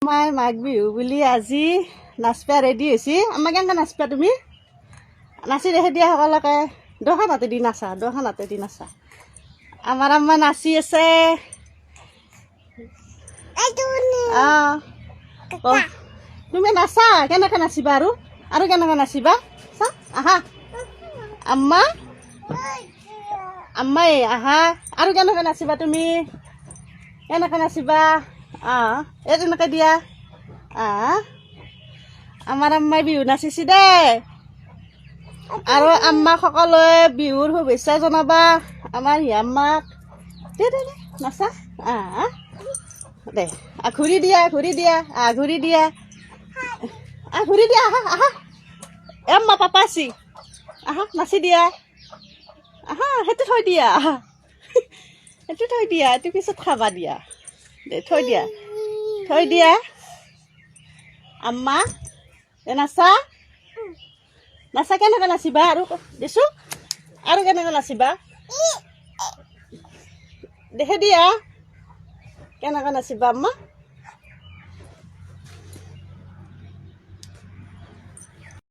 মাই মাঘ বিহু বুলি আজি নাচপা ৰেডি হৈছে আমাক কেনেকৈ নাচপা তুমি নাচি দেখি দিয়া সকলোকে দোকান হাতে দি নাচা আমাৰ আম্মা নাচি আছে তুমি নাচা কেনেকৈ নাচিবা আৰু কেনেকৈ নাচিবা চা আহা আম্মাই আহা আৰু কেনেকৈ নাচিবা তুমি কেনেকৈ নাচিবা এই তেনেকৈ দিয়া আমাৰ আম্মাই বিহু নাচিছে দেই আৰু আম্মাক সকলোৱে বিহুৰ শুভেচ্ছা জনাবা আমাৰ হিয়াম্মাক দে নাচা দে ঘূৰি দিয়া আহা আম্মা পাপা আছি আহা নাচি দিয়া আহা সেইটো থৈ দিয়া এইটো পিছত খাবা দিয়া দে থৈ দিয়া আম্মা এ নাচা কেনেকৈ নাচিবা আৰু দিছোঁ আৰু কেনেকৈ নাচিবা দেখে দিয়া কেনেকৈ নাচিবা আম্মা